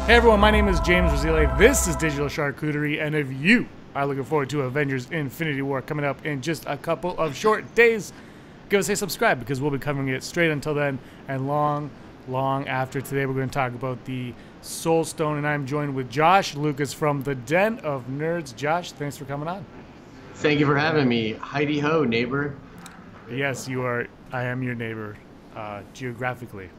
Hey everyone, my name is James Rosile. This is Digital Charcuterie, and if you are looking forward to Avengers Infinity War coming up in just a couple of short days, give us a subscribe because we'll be covering it straight until then and long after. Today we're going to talk about the Soul Stone, and I'm joined with Josh Lucas from the Den of Nerds. Josh, thanks for coming on. Thank you for having me. Heidi ho, neighbor. Yes, you are. I am your neighbor, geographically.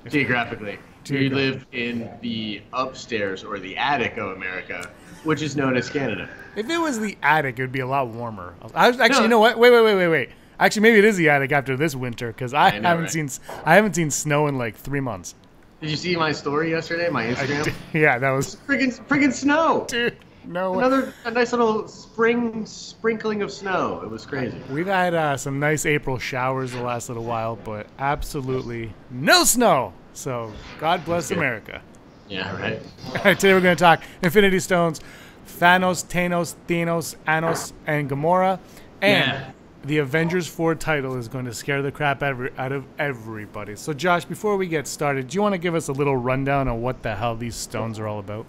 Geographically. We live in the upstairs or the attic of America, which is known as Canada. If it was the attic, it would be a lot warmer. Actually, you know what? Wait. Actually, maybe it is the attic after this winter because I haven't seen snow in like 3 months. Did you see my story yesterday? My Instagram? Yeah, that was friggin' snow. Dude, no. A nice little spring sprinkling of snow. It was crazy. We've had some nice April showers the last little while, but absolutely no snow. So God bless America. Yeah, right. All right, today we're going to talk Infinity Stones, Thanos, Anos, and Gamora, and the Avengers 4 title is going to scare the crap out of everybody. So Josh, before we get started, do you want to give us a little rundown on what the hell these stones are all about?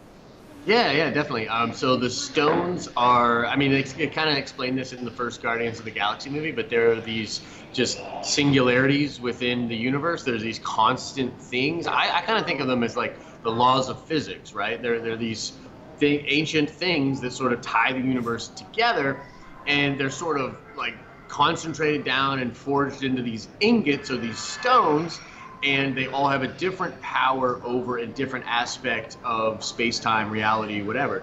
Yeah, definitely. So the stones are, I mean, it kind of explained this in the first Guardians of the Galaxy movie, but there are these just singularities within the universe. There's these constant things. I kind of think of them as like the laws of physics, right? They're these ancient things that sort of tie the universe together, and they're sort of like concentrated down and forged into these ingots or these stones, and they all have a different power over a different aspect of space-time, reality, whatever.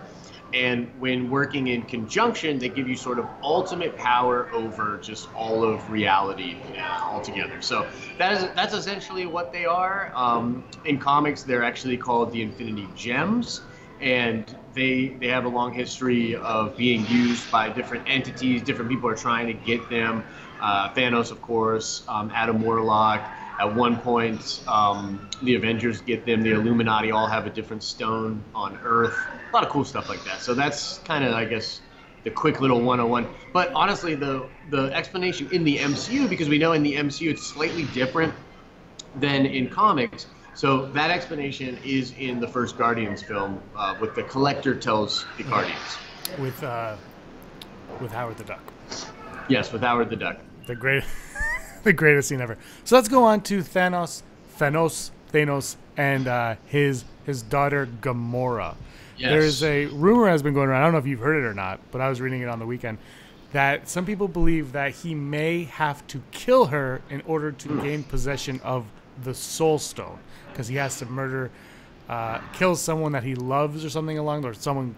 And when working in conjunction, they give you sort of ultimate power over just all of reality altogether. So that's essentially what they are. In comics, they're actually called the Infinity Gems, and they have a long history of being used by different entities. Different people are trying to get them. Thanos, of course, Adam Warlock. At one point, the Avengers get them. The Illuminati all have a different stone on Earth. A lot of cool stuff like that. So that's kind of, I guess, the quick little 101. But honestly, the explanation in the MCU, because we know in the MCU it's slightly different than in comics. So that explanation is in the first Guardians film, with the Collector tells the Guardians. With Howard the Duck. Yes, with Howard the Duck. The greatest scene ever. So let's go on to Thanos, and his daughter Gamora. Yes. There's a rumor has been going around. I don't know if you've heard it or not, but I was reading it on the weekend that some people believe that he may have to kill her in order to gain possession of the Soul Stone, because he has to kill someone that he loves or something along, or someone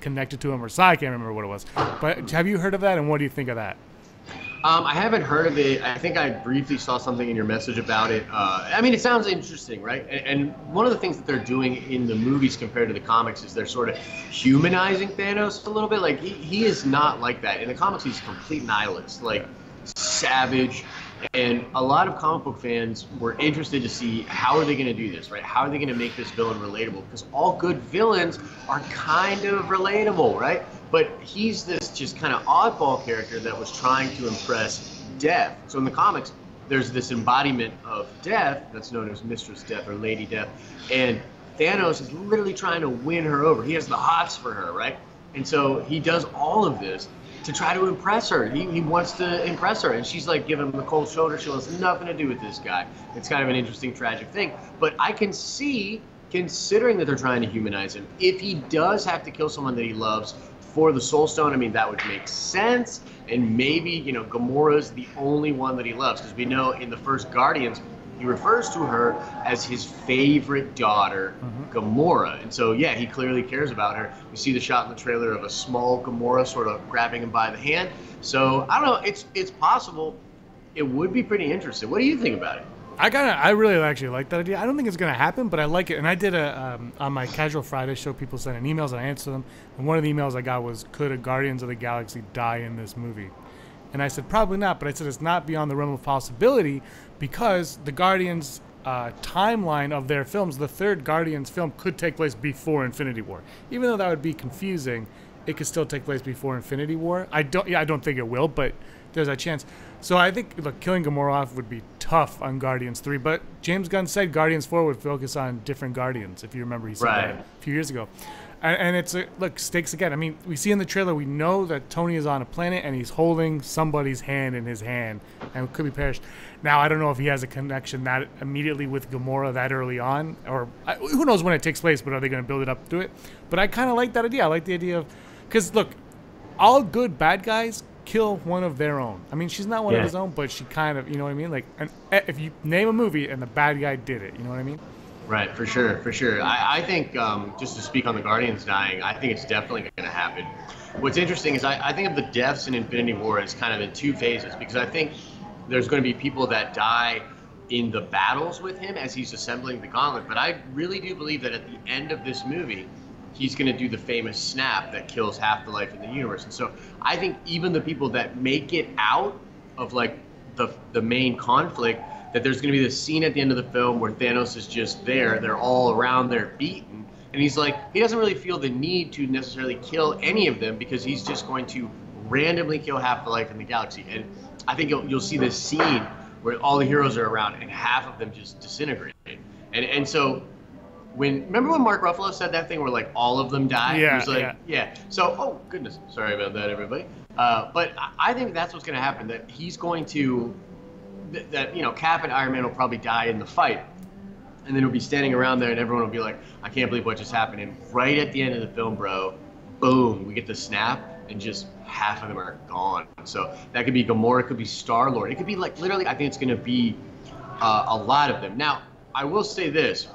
connected to him, or I can't remember what it was. But have you heard of that, and what do you think of that? I haven't heard of it. I think I briefly saw something in your message about it. I mean, it sounds interesting, right? And one of the things that they're doing in the movies compared to the comics is they're sort of humanizing Thanos a little bit. Like, he is not like that. In the comics, he's a complete nihilist, like savage. And a lot of comic book fans were interested to see how are they going to do this, right? How are they going to make this villain relatable? Because all good villains are kind of relatable, right? But he's this just kind of oddball character that was trying to impress Death. So in the comics, there's this embodiment of Death that's known as Mistress Death or Lady Death. And Thanos is literally trying to win her over. He has the hots for her, right? And so he does all of this to try to impress her. He wants to impress her, and she's like giving him the cold shoulder. She wants nothing to do with this guy. It's kind of an interesting, tragic thing. But I can see, considering that they're trying to humanize him, if he does have to kill someone that he loves for the Soul Stone, I mean, that would make sense. And maybe, Gamora's the only one that he loves, because we know in the first Guardians, he refers to her as his favorite daughter, Gamora. And so, yeah, he clearly cares about her. You see the shot in the trailer of a small Gamora sort of grabbing him by the hand. So, I don't know. It's possible. It would be pretty interesting. What do you think about it? I really actually like that idea. I don't think it's going to happen, but I like it. And I did on my Casual Friday show, people sent in emails and I answered them. And one of the emails I got was, could a Guardians of the Galaxy die in this movie? And I said, probably not, but I said it's not beyond the realm of possibility because the Guardians timeline of their films, the third Guardians film could take place before Infinity War. Even though that would be confusing, it could still take place before Infinity War. I don't think it will, but there's a chance. So I think, look, killing Gamora off would be tough on Guardians 3, but James Gunn said Guardians 4 would focus on different Guardians, if you remember. He said that a few years ago. And it's, look, stakes again. I mean, we see in the trailer, we know that Tony is on a planet and he's holding somebody's hand in his hand and could be perished. Now, I don't know if he has a connection that immediately with Gamora that early on, or who knows when it takes place, but are they going to build it up to it? But I kind of like that idea. I like the idea of, because look, all good bad guys kill one of their own. I mean, she's not one of his own, but she kind of, you know what I mean? Like, if you name a movie and the bad guy did it, you know what I mean? Right, for sure, for sure. I think, just to speak on the Guardians dying, I think it's definitely going to happen. What's interesting is I think of the deaths in Infinity War as kind of in two phases, because I think there's going to be people that die in the battles with him as he's assembling the gauntlet, but I really do believe that at the end of this movie, he's going to do the famous snap that kills half the life in the universe. And so I think even the people that make it out of like the main conflict, that there's going to be this scene at the end of the film where Thanos is just there. They're all around, they're beaten. And he's like, he doesn't really feel the need to necessarily kill any of them because he's just going to randomly kill half the life in the galaxy. And I think you'll see this scene where all the heroes are around and half of them just disintegrate. And so remember when Mark Ruffalo said that thing where like all of them died? Yeah, he was like, yeah. So, oh goodness, sorry about that, everybody. But I think that's what's going to happen, that he's going to, that, you know, Cap and Iron Man will probably die in the fight. And then he'll be standing around there and everyone will be like, I can't believe what just happened. And right at the end of the film, bro, boom, we get the snap and just half of them are gone. So that could be Gamora, it could be Star-Lord. It could be like literally, I think it's going to be a lot of them. Now, I will say this.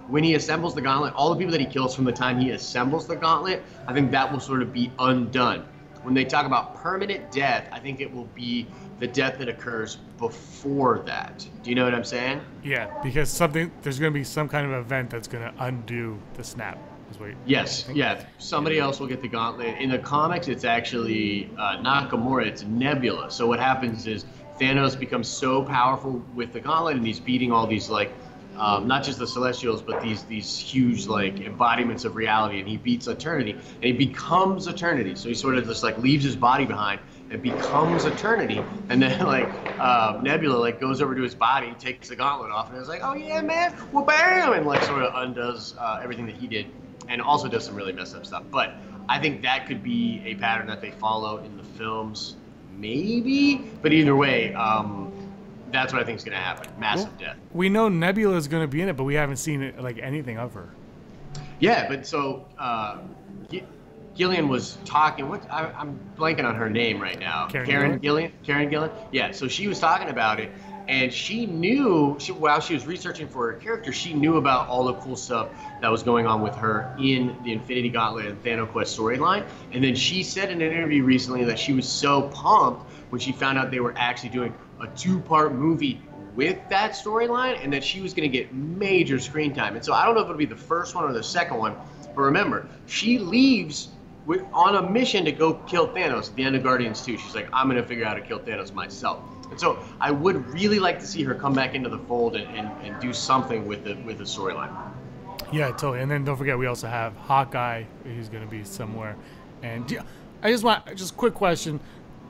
When he assembles the gauntlet, all the people that he kills from the time he assembles the gauntlet, I think that will sort of be undone. When they talk about permanent death, I think it will be the death that occurs before that. Do you know what I'm saying? Yeah, because there's going to be some kind of event that's going to undo the snap. Yes, yeah. Somebody else will get the gauntlet. In the comics, it's actually not Gamora, it's Nebula. So what happens is Thanos becomes so powerful with the gauntlet, and he's beating all these, like, not just the Celestials, but these huge, like, embodiments of reality, and he beats Eternity, and he becomes Eternity. So he sort of just, like, leaves his body behind and becomes Eternity, and then, like, Nebula, like, goes over to his body, takes the gauntlet off, and is like, oh yeah, man, well, bam, and, like, sort of undoes everything that he did, and also does some really messed up stuff. But I think that could be a pattern that they follow in the films, maybe, but either way, that's what I think is going to happen. Massive death. We know Nebula is going to be in it, but we haven't seen it, like, anything of her. Yeah, but so Gillian was talking. I'm blanking on her name right now. Karen Gillian. Karen Gillian. Yeah. So she was talking about it, and she knew while she was researching for her character, she knew about all the cool stuff that was going on with her in the Infinity Gauntlet and Thanos Quest storyline. And then she said in an interview recently that she was so pumped when she found out they were actually doing a 2-part movie with that storyline, and that she was going to get major screen time. And so I don't know if it'll be the first one or the second one, but remember, she leaves on a mission to go kill Thanos at the end of Guardians 2. She's like, I'm going to figure out how to kill Thanos myself. And so I would really like to see her come back into the fold and do something with the storyline. Yeah, totally. And then don't forget, we also have Hawkeye, who's going to be somewhere. And I just quick question.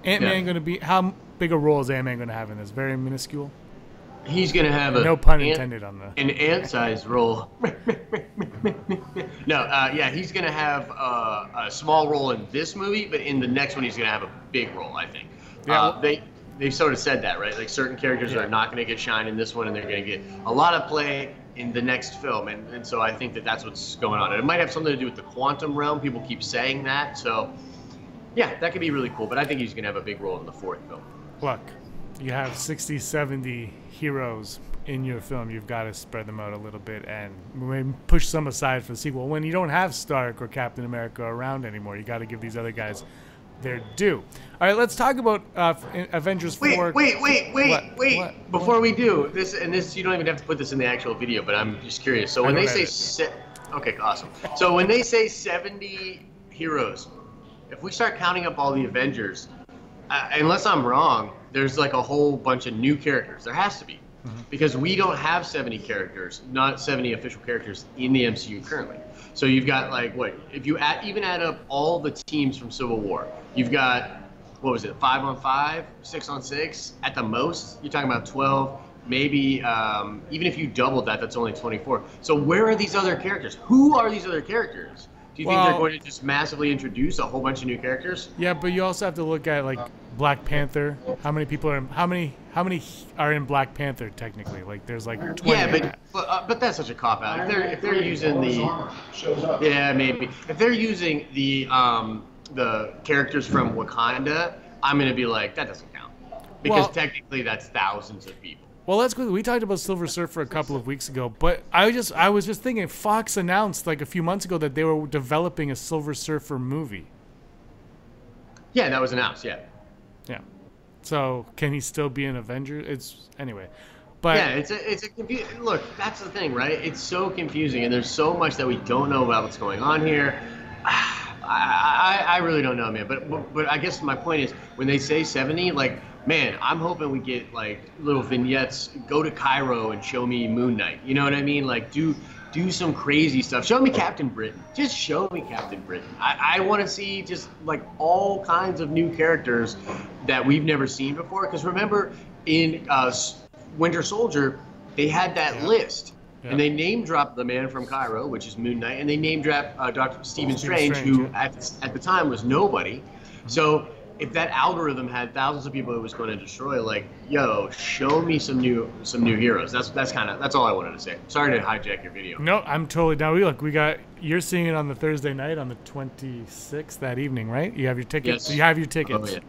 Ant-Man going to be, how big a role is Ant-Man going to have in this? Very minuscule? He's going to have no pun intended on an ant-sized role. No, yeah, he's going to have a small role in this movie, but in the next one he's going to have a big role, I think. Yeah, they sort of said that, right? Like, certain characters are not going to get shine in this one, and they're going to get a lot of play in the next film. And so I think that's what's going on. And it might have something to do with the quantum realm. People keep saying that. So, yeah, that could be really cool. But I think he's going to have a big role in the fourth film. Look, you have 60, 70 heroes in your film. You've got to spread them out a little bit and maybe push some aside for the sequel. When you don't have Stark or Captain America around anymore, you got to give these other guys their due. All right, let's talk about Avengers 4. Wait. Before we do this, and this, you don't even have to put this in the actual video, but I'm just curious. So when they say, okay, awesome. So when they say 70 heroes, if we start counting up all the Avengers, unless I'm wrong, there's like a whole bunch of new characters. There has to be. Because we don't have 70 characters, not 70 official characters in the MCU currently. So you've got, like, what, if you even add up all the teams from Civil War, you've got what was it, 5-on-5, 6-on-6 at the most. You're talking about 12, maybe even if you doubled that, that's only 24. So where are these other characters? Who are these other characters? Do you think they're going to just massively introduce a whole bunch of new characters? Yeah, but you also have to look at like Black Panther. How many people are how many are in Black Panther technically? Like there's like 20. Yeah, but that's such a cop out. If they're using yeah, maybe if they're using the characters from Wakanda, I'm gonna be like, that doesn't count because technically that's thousands of people. Well, that's good. We talked about Silver Surfer a couple of weeks ago, but I was just thinking, Fox announced like a few months ago that they were developing a Silver Surfer movie. Yeah, that was announced. Yeah. Yeah. So can he still be an Avenger? Anyway. But yeah, it's a confusing. Look, that's the thing, right? It's so confusing, and there's so much that we don't know about what's going on here. I really don't know, man. But I guess my point is, when they say 70, like, man, I'm hoping we get like little vignettes. Go to Cairo and show me Moon Knight. You know what I mean? Like, do some crazy stuff. Show me Captain Britain. Just show me Captain Britain. I want to see just like all kinds of new characters that we've never seen before. Because remember, in Winter Soldier, they had that list. Yeah. And they name dropped the man from Cairo, which is Moon Knight, and they name dropped Dr. Stephen Strange, who at the time was nobody. So if that algorithm had thousands of people it was going to destroy, like, yo, show me some new heroes. That's all I wanted to say. Sorry to hijack your video. No, I'm totally down. You're seeing it on the Thursday night on the 26th that evening, right? You have your tickets. Yes. You have your tickets.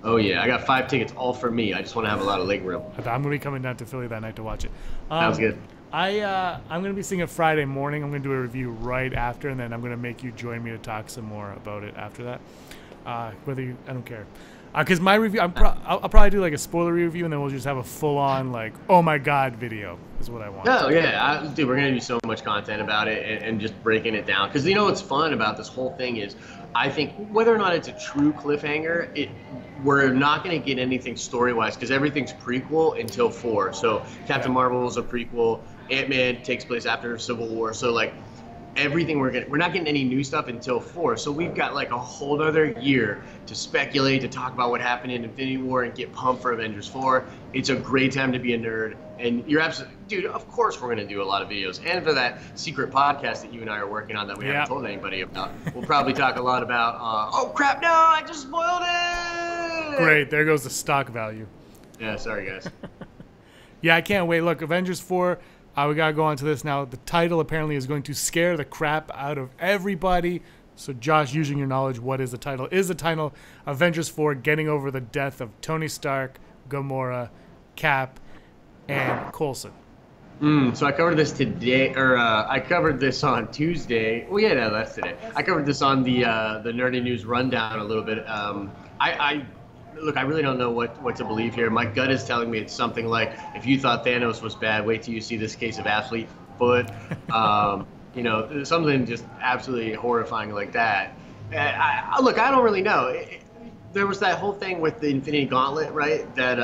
Oh yeah, I got 5 tickets all for me. I just want to have a lot of leg room. I'm gonna be coming down to Philly that night to watch it. Sounds good. I'm gonna be seeing it Friday morning. I'm gonna do a review right after, and then I'm gonna make you join me to talk some more about it after that. I don't care, because my review, I'll probably do like a spoiler review, and then we'll just have a full-on like, oh my god video is what I want. Oh yeah, dude, we're gonna do so much content about it and just breaking it down. Because you know what's fun about this whole thing is, I think whether or not it's a true cliffhanger, we're not going to get anything story-wise because everything's prequel until 4. So Captain Marvel is a prequel. Ant-Man takes place after Civil War. So like everything we're not getting any new stuff until 4. So we've got like a whole other year to speculate, to talk about what happened in Infinity War and get pumped for Avengers 4. It's a great time to be a nerd. And you're absolutely, dude, of course we're going to do a lot of videos. And for that secret podcast that you and I are working on that we haven't told anybody about, we'll probably talk a lot about, oh crap, no, I just spoiled it! Great, there goes the stock value. Yeah, sorry guys. Yeah, I can't wait. Look, Avengers 4, we got to go on to this now. The title apparently is going to scare the crap out of everybody. So Josh, using your knowledge, what is the title? Is the title Avengers 4 Getting Over the Death of Tony Stark, Gamora, Cap, and Coulson? So I covered this today, or I covered this on Tuesday. Well, yeah, no, that's today. I covered this on the Nerdy News Rundown a little bit. Look, I really don't know what to believe here. My gut is telling me it's something like, if you thought Thanos was bad, wait till you see this case of athlete foot. You know, something just absolutely horrifying like that. Look, I don't really know. There was that whole thing with the Infinity Gauntlet, right? That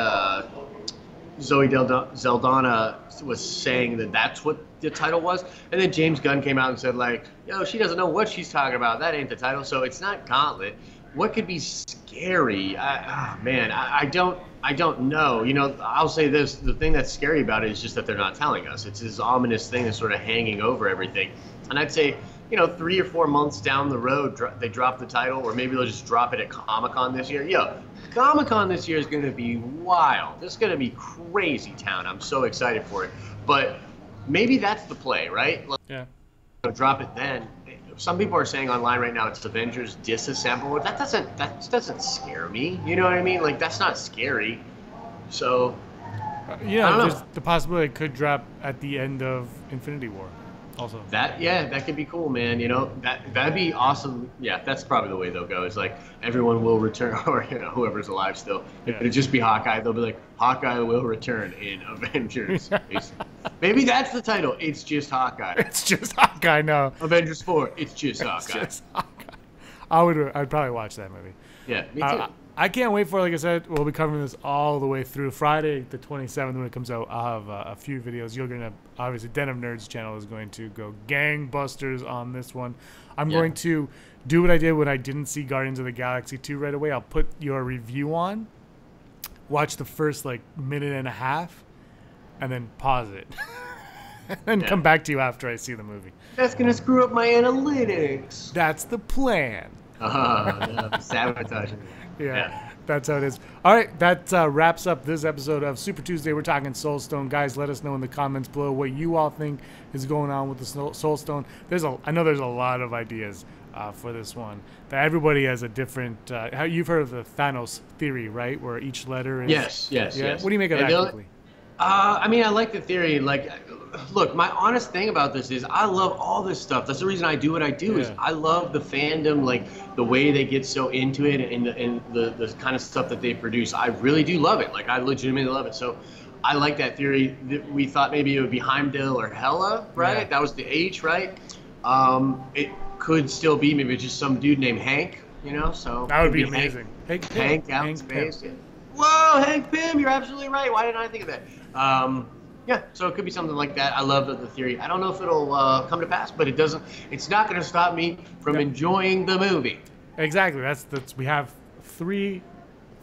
Zoe Zeldana was saying that that's what the title was. And then James Gunn came out and said, like, yo, she doesn't know what she's talking about. That ain't the title. So it's not Gauntlet. What could be scary? Man, I don't know. You know, I'll say this. The thing that's scary about it is just that they're not telling us. It's this ominous thing that's sort of hanging over everything. And I'd say, you know, 3 or 4 months down the road, they drop the title, or maybe they'll just drop it at Comic-Con this year. Yo, Comic-Con this year is going to be wild. This is going to be crazy town. I'm so excited for it. But maybe that's the play, right? Yeah. Drop it then. Some people are saying online right now it's Avengers Disassemble. That doesn't scare me. You know what I mean? Like, that's not scary. So, yeah, there's the possibility it could drop at the end of Infinity War. Also, that could be cool, man. You know, that'd be awesome. Yeah, that's probably the way they'll go. It's like everyone will return, or you know, whoever's alive still. Yeah. It'll just be Hawkeye. They'll be like, Hawkeye will return in Avengers. Maybe that's the title. It's just Hawkeye. It's just Hawkeye. No. Avengers 4. It's just Hawkeye. It's just Hawkeye. I'd probably watch that movie. Yeah, me too. I can't wait for it. Like I said, we'll be covering this all the way through Friday, the 27th, when it comes out. I'll have a few videos. You're gonna obviously Den of Nerds channel is going to go gangbusters on this one. I'm going to do what I did when I didn't see Guardians of the Galaxy 2 right away. I'll put your review on, watch the first like minute and a half, and then pause it, and come back to you after I see the movie. That's gonna screw up my analytics. That's the plan. Sabotage. Yeah, that's how it is. All right, that wraps up this episode of Super Tuesday. We're talking Soul Stone. Guys, let us know in the comments below what you all think is going on with the Soul Stone. I know there's a lot of ideas for this one. That everybody has a different... you've heard of the Thanos theory, right? Where each letter is... Yes. What do you make of that quickly? I mean, I like the theory. Like, look, my honest thing about this is I love all this stuff. That's the reason I do what I do. Is I love the fandom, like the way they get so into it, and the kind of stuff that they produce. I really do love it. Like, I legitimately love it. So I like that theory. We thought maybe it would be Heimdall or Hela, right? Yeah. That was the H, right? It could still be maybe just some dude named Hank, you know? So that would be amazing. Hank out in space. Yeah. Whoa, Hank Pym, you're absolutely right. Why didn't I think of that? Yeah, so it could be something like that. I love the theory. I don't know if it'll come to pass, but it's not going to stop me from enjoying the movie. Exactly. We have three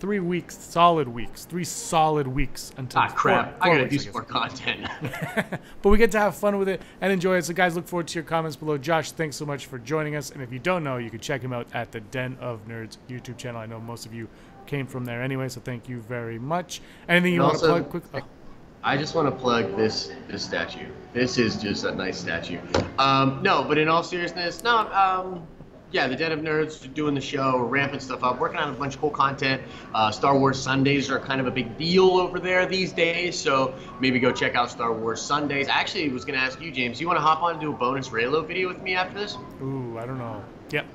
weeks, solid weeks, 3 solid weeks until crap. I got to do some more content. But we get to have fun with it and enjoy it. So guys, look forward to your comments below. Josh, thanks so much for joining us. And if you don't know, you can check him out at the Den of Nerds YouTube channel. I know most of you came from there anyway, so thank you very much. Anything you want to plug quickly? I just want to plug this statue. This is just a nice statue. No, but in all seriousness, yeah, the Den of Nerds doing the show, ramping stuff up, working on a bunch of cool content. Star Wars Sundays are kind of a big deal over there these days, so maybe go check out Star Wars Sundays. Actually, I was going to ask you, James, you want to hop on and do a bonus Raylo video with me after this? Ooh, I don't know. Yep.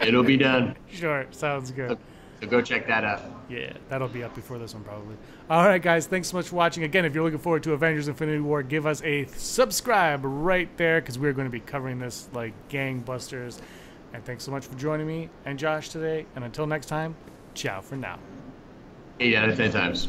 It'll be done. Sure, sounds good. So go check that out. Yeah, that'll be up before this one probably. All right, guys, thanks so much for watching. Again, if you're looking forward to Avengers Infinity War, give us a subscribe right there because we're going to be covering this like gangbusters. And thanks so much for joining me and Josh today. And until next time, ciao for now. 8 out of 10 times.